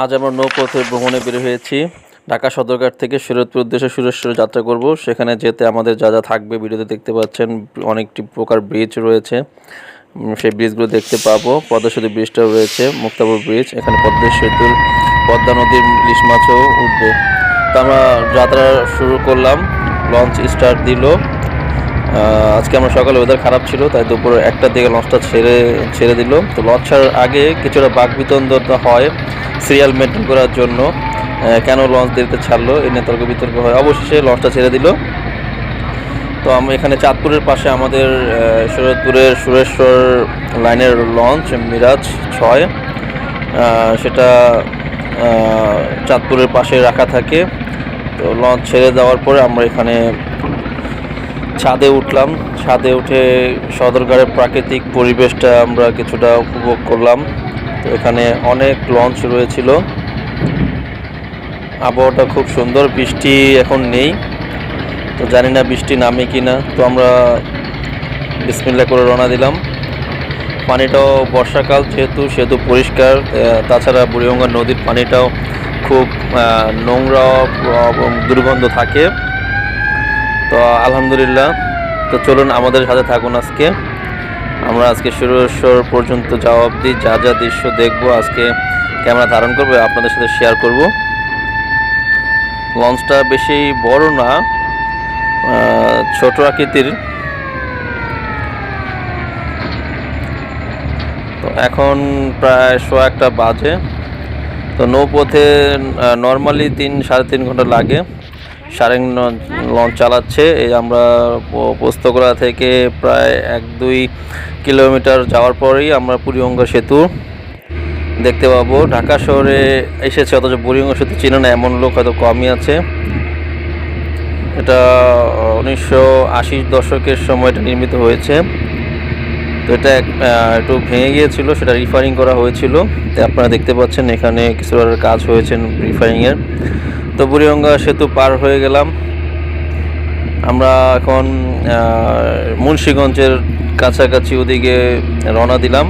আজ আমরা নৌপথে ভ্রমণে বের হয়েছি। ঢাকা সদরঘাট থেকে শরীয়তপুর উদ্দেশ্যে সুরেশ্বরে যাত্রা করব। সেখানে যেতে আমাদের যা যা থাকবে ভিডিওতে দেখতে পাচ্ছেন। অনেকটি প্রকার ব্রিজ রয়েছে, সেই ব্রিজগুলো দেখতে পাবো। পদ্মা সেতু ব্রিজটাও রয়েছে, মুক্তাপুর ব্রিজ। এখানে পদ্মা সেতুর পদ্মা নদীর ইলিশ মাছও উঠবে। তো আমরা যাত্রা শুরু করলাম, লঞ্চ স্টার্ট দিল। আজকে আমরা সকালে ওয়েদার খারাপ ছিল, তাই দুপুর 1টার দিকে লঞ্চটা ছেড়ে দিল। তো লঞ্চ ছাড়ার আগে কিছুটা বাকবিতণ্ডা হয় সিরিয়াল মেনটেন করার জন্য, কেন লঞ্চ দেরিতে ছাড়লো এ নিয়ে তর্ক বিতর্ক হয়। অবশেষে লঞ্চটা ছেড়ে দিল। তো আমরা এখানে চাঁদপুরের পাশে আমাদের শরীয়তপুরের সুরেশ্বর লাইনের লঞ্চ মিরাজ 6, সেটা চাঁদপুরের পাশে রাখা থাকে। তো লঞ্চ ছেড়ে দেওয়ার পরে আমরা এখানে ছাদে উঠলাম। ছাদে উঠে সদরঘাটের প্রাকৃতিক পরিবেশটা আমরা কিছুটা উপভোগ করলাম। তো এখানে অনেক লঞ্চ রয়েছিল, আবহাওয়াটা খুব সুন্দর। বৃষ্টি এখন নেই, তো জানি না বৃষ্টি নামে কি না। তো আমরা বিসমিল্লাহ করে রওনা দিলাম। পানিটাও বর্ষাকাল যেহেতু পরিষ্কার, তাছাড়া বুড়িগঙ্গা নদীর পানিটাও খুব নোংরা এবং দুর্গন্ধ থাকে। তো আলহামদুলিল্লাহ। তো চলুন আমাদের সাথে থাকুন। আমরা আজকে সুরেশ্বর পর্যন্ত যাওয়া অবধি যা যা দৃশ্য দেখবো আজকে ক্যামেরা ধারণ করবো, আপনাদের সাথে শেয়ার করব। লঞ্চটা বেশি বড় না, ছোট আকৃতির। তো এখন প্রায় 1:15 বাজে। তো নৌপথে নর্মালি 3-3.5 ঘন্টা লাগে। সারেং লঞ্চ চালাচ্ছে। এই আমরা পোস্তগোলা থেকে প্রায় 1-2 কিলোমিটার যাওয়ার পরেই আমরা বুড়িগঙ্গা সেতু দেখতে পাবো। ঢাকা শহরে এসেছে, অথচ বুড়িগঙ্গা সেতু চিনে না এমন লোক হয়তো কমই আছে। এটা 1980 দশকের সময় এটা নির্মিত হয়েছে। তো এটা একটু ভেঙে গিয়েছিল, সেটা রিফারিং করা হয়েছিল। তো আপনারা দেখতে পাচ্ছেন এখানে কিছু কাজ হয়েছে রিফারিংয়ের। তো বুড়িগঙ্গা সেতু পার হয়ে গেলাম। আমরা এখন মুন্সিগঞ্জের কাছাকাছি ওদিকে রওনা দিলাম।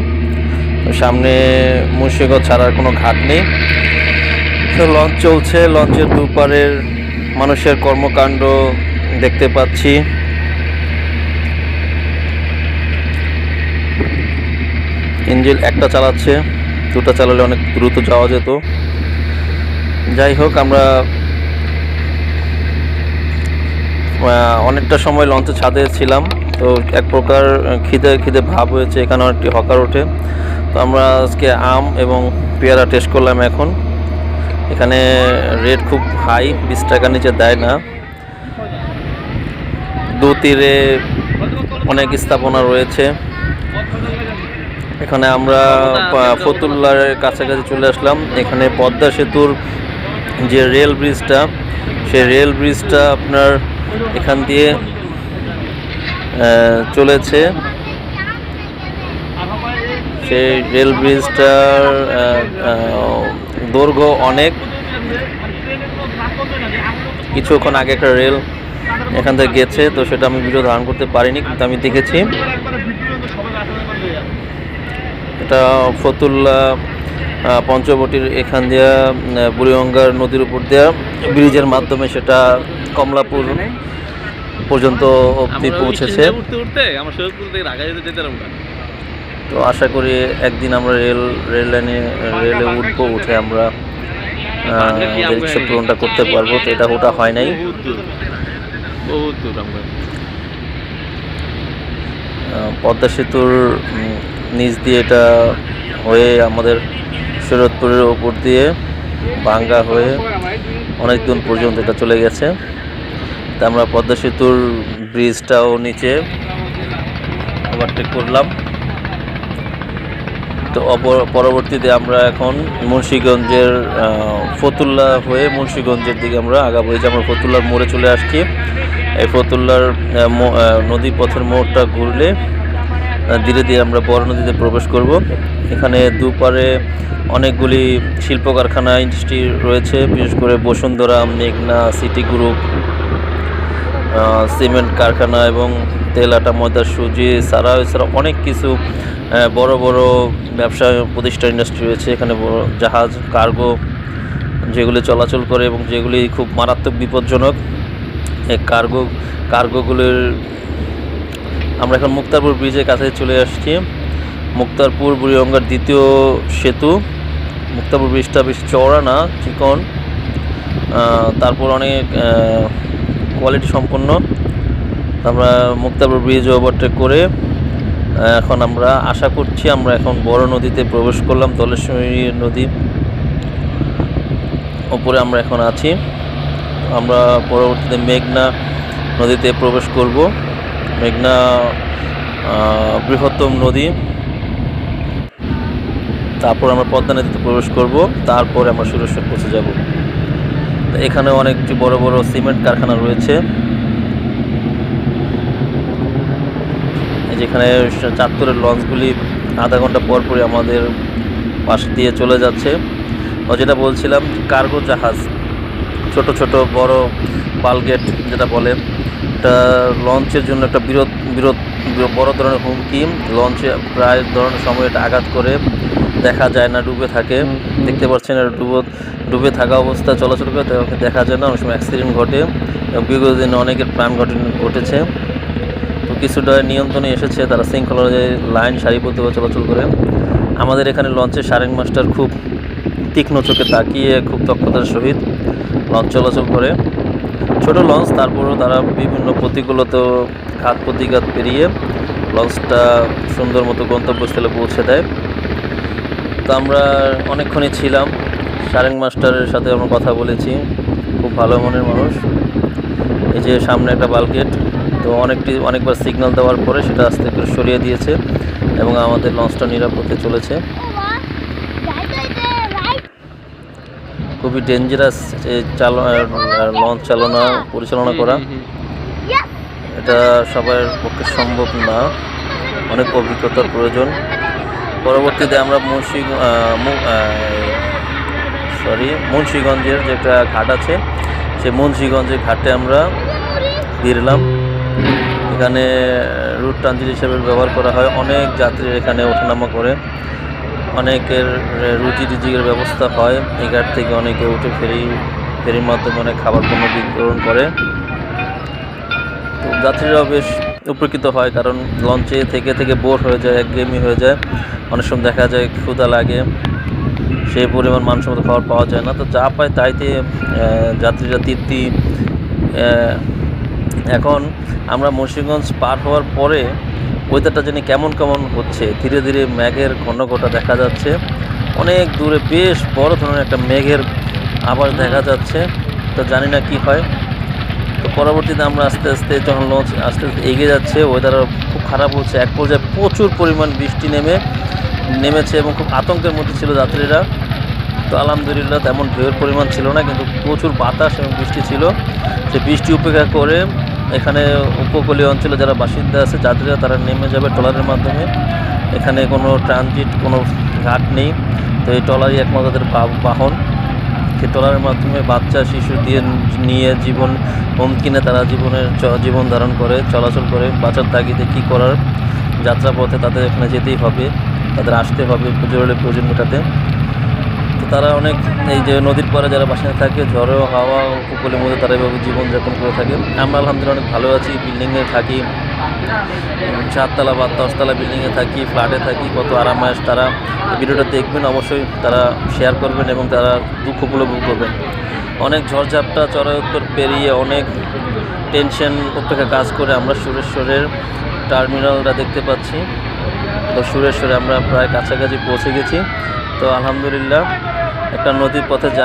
সামনে মুন্সিগঞ্জ ছাড়ার কোনো ঘাট নেই। তো লঞ্চ চলছে, লঞ্চের দুপারের মানুষের কর্মকাণ্ড দেখতে পাচ্ছি। ইঞ্জিন একটা চালাচ্ছে, দুটা চালালে অনেক দ্রুত যাওয়া যেত। যাই হোক, আমরা অনেকটা সময় লঞ্চের ছাদে ছিলাম। তো এক প্রকার খিদে ভাব হয়েছে, এখানে অনেকটি হকার ওঠে। তো আমরা আজকে আম এবং পেয়ারা টেস্ট করলাম। এখন এখানে রেট খুব হাই, 20 টাকার নিচে দেয় না। দু তীরে অনেক স্থাপনা রয়েছে। এখানে আমরা ফতুল্লার কাছাকাছি চলে আসলাম। এখানে পদ্মা সেতুর যে রেল ব্রিজটা, সেই রেল ব্রিজটা আপনার এখান দিয়ে চলেছে। সেই রেল ব্রিজটার দৈর্ঘ্য অনেক। কিছুক্ষণ আগে একটা রেল এখান থেকে গেছে, তো সেটা আমি ভিডিও ধারণ করতে পারিনি, কিন্তু আমি দেখেছি। এটা ফতুল্লা পঞ্চবটির এখান দিয়া বুড়িগঙ্গার নদীর উপর দেওয়া ব্রিজের মাধ্যমে সেটা কমলাপুর পর্যন্ত অবধি পৌঁছেছে। তো আশা করি একদিন আমরা রেলে উঠে আমরা ইচ্ছা পূরণটা করতে পারবো। তো এটা ওটা হয় নাই। পদ্মা সেতুর নিচ দিয়ে এটা হয়ে আমাদের শরীয়তপুরের ওপর দিয়ে ভাঙ্গা হয়ে অনেক দূর পর্যন্ত এটা চলে গেছে। তা আমরা পদ্মা সেতুর ব্রিজটাও নিচে ওভারটেক করলাম। তো পরবর্তীতে আমরা এখন মুন্সিগঞ্জের ফতুল্লা হয়ে মুন্সিগঞ্জের দিকে আমরা আগাবো। এই যে আমরা ফতুল্লার মোড়ে চলে আসছি। এই ফতুল্লার নদী পথের মোড়টা ঘুরলে ধীরে ধীরে আমরা বড় নদীতে প্রবেশ করব। এখানে দুপারে অনেকগুলি শিল্প কারখানা ইন্ডাস্ট্রি রয়েছে, বিশেষ করে বসুন্ধরা, মেঘনা, সিটি গ্রুপ, সিমেন্ট কারখানা এবং তেল আটা ময়দা সুজি, এছাড়া অনেক কিছু বড় বড় ব্যবসা প্রতিষ্ঠান ইন্ডাস্ট্রি রয়েছে। এখানে বড় জাহাজ কার্গো যেগুলি চলাচল করে এবং যেগুলি খুব মারাত্মক বিপজ্জনক। এই কার্গোগুলির আমরা এখন মুক্তারপুর ব্রিজের কাছে চলে আসছি। মুক্তারপুর বুড়িগঙ্গার দ্বিতীয় সেতু। মুক্তারপুর ব্রিজটা বেশ চওড়া না, চিকন, তারপর অনেক কোয়ালিটি সম্পন্ন। আমরা মুক্তারপুর ব্রিজ ওভারটেক করে এখন আমরা আশা করছি আমরা এখন বড় নদীতে প্রবেশ করলাম। ধলেশ্বরী নদী ওপরে আমরা এখন আছি। আমরা পরবর্তীতে মেঘনা নদীতে প্রবেশ করব। মেঘনা বৃহত্তম নদী। তারপর আমরা পদ্মা নদীতে প্রবেশ করব, তারপরে আমরা সুরেশ্বর পৌঁছে যাব। এখানে অনেকটি বড় বড় সিমেন্ট কারখানা রয়েছে। যেখানে চাঁদপুরের লঞ্চগুলি আধা ঘন্টা পর পরই আমাদের পাশ দিয়ে চলে যাচ্ছে। যেটা বলছিলাম, কার্গো জাহাজ, ছোট ছোট বড় বালগেট যেটা বলে, এটা লঞ্চের জন্য একটা বড় ধরনের হুমকি। লঞ্চে প্রায় ধরনের সময় এটা আঘাত করে, দেখা যায় না, ডুবে থাকে। দেখতে পাচ্ছেন ডুবে থাকা অবস্থায় চলাচল করে, তাকে দেখা যায় না। অনেক সময় অ্যাক্সিডেন্ট ঘটে এবং বিগত দিনে অনেকের প্রাণ ঘটেছে। তো কিছুটা নিয়ন্ত্রণে এসেছে, তারা শৃঙ্খলা অনুযায়ী লাইন সারিবদ্ধভাবে চলাচল করে। আমাদের এখানে লঞ্চের সারেং মাস্টার খুব তীক্ষ্ণ চোখে তাকিয়ে খুব দক্ষতার সহিত লঞ্চ চলাচল করে। ছোট লঞ্চ, তারপরেও তারা বিভিন্ন প্রতিকূলতা ঘাত প্রতিঘাত পেরিয়ে লঞ্চটা সুন্দর মতো গন্তব্যস্থলে পৌঁছে দেয়। তো আমরা অনেকক্ষণই ছিলাম। সারেং মাস্টারের সাথে আমরা কথা বলেছি, খুব ভালো মনের মানুষ। এই যে সামনে একটা বালগেট, তো অনেকবার সিগন্যাল দেওয়ার পরে সেটা আস্তে করে সরিয়ে দিয়েছে এবং আমাদের লঞ্চটা নিরাপদে চলেছে। খুবই ডেঞ্জারাস লঞ্চ পরিচালনা করা, এটা সবার পক্ষে সম্ভব না, অনেক অভিজ্ঞতার প্রয়োজন। পরবর্তীতে আমরা মুন্সিগঞ্জের যে একটা ঘাট আছে, সেই মুন্সিগঞ্জের ঘাটে আমরা ফিরলাম। এখানে রুট ট্রানজিট হিসেবে ব্যবহার করা হয়। অনেক যাত্রী এখানে ওঠানামা করে, অনেকের রুজি রিজিকের ব্যবস্থা হয়। এই ঘাট থেকে অনেকে উঠে ফেরির মাধ্যমে অনেক খাবার পণ্য বিতরণ করে। তো যাত্রীরাও বেশ উপকৃত হয়, কারণ লঞ্চে থেকে বোর হয়ে যায়, একঘেয়েমি হয়ে যায়। অনেক সময় দেখা যায় ক্ষুধা লাগে, সেই পরিমাণ মানসম্মত খাবার পাওয়া যায় না। তো যা পায় তাইতে যাত্রীরা তৃপ্তি। এখন আমরা মুন্সিগঞ্জ পার হওয়ার পরে ওয়েদারটা জানি কেমন হচ্ছে, ধীরে ধীরে মেঘের ঘনঘটা দেখা যাচ্ছে। অনেক দূরে বেশ বড় ধরনের একটা মেঘের আভাস দেখা যাচ্ছে। তো জানি না কি হয়। তো পরবর্তীতে আমরা আস্তে আস্তে যখন লঞ্চ আস্তে এগিয়ে যাচ্ছে, ওয়েদার খুব খারাপ হচ্ছে। এক পর্যায়ে প্রচুর পরিমাণ বৃষ্টি নেমেছে এবং খুব আতঙ্কের মধ্যে ছিল যাত্রীরা। তো আলহামদুলিল্লাহ তেমন ঢেউয়ের পরিমাণ ছিল না, কিন্তু প্রচুর বাতাস এবং বৃষ্টি ছিল। সে বৃষ্টি উপেক্ষা করে এখানে উপকূলীয় অঞ্চলে যারা বাসিন্দা আছে, যাত্রীরা, তারা নেমে যাবে ট্রলারের মাধ্যমে। এখানে কোনো ট্রানজিট, কোনো ঘাট নেই। তো এই ট্রলারই একমাত্র তাদের বাহন। সেই ট্রলারের মাধ্যমে বাচ্চা শিশু নিয়ে হুমকিনে তারা জীবন ধারণ করে, চলাচল করে। বাঁচার তাগিদে কী করার, যাত্রাপথে তাদের এখানে যেতেই হবে, তাদের আসতে হবে জরুরি প্রয়োজন মেটাতে। তো তারা অনেক, এই যে নদীর পাড়ে যারা বাসিন্দা থাকে, ঝড়ো হাওয়া উপকূলের মধ্যে তারা এভাবে জীবনযাপন করে থাকে। আমরা আলহামদুলিল্লাহ অনেক ভালো আছি। বিল্ডিংয়ে থাকি, 7তলা বা 10তলা বিল্ডিংয়ে থাকি, ফ্ল্যাটে থাকি, কত আরামায়েশ। তারা ভিডিওটা দেখবেন, অবশ্যই তারা শেয়ার করবেন এবং তারা দুঃখ উপলব্ধ করবেন। অনেক ঝড়ঝাপটা চড়াই উত্তর পেরিয়ে, অনেক টেনশন উপেক্ষা কাজ করে আমরা সুরেশ্বরের টার্মিনালটা দেখতে পাচ্ছি। তো সুরেশ্বরে আমরা প্রায় কাছাকাছি পৌঁছে গেছি। তো আলহামদুলিল্লাহ একটা নদীর পথে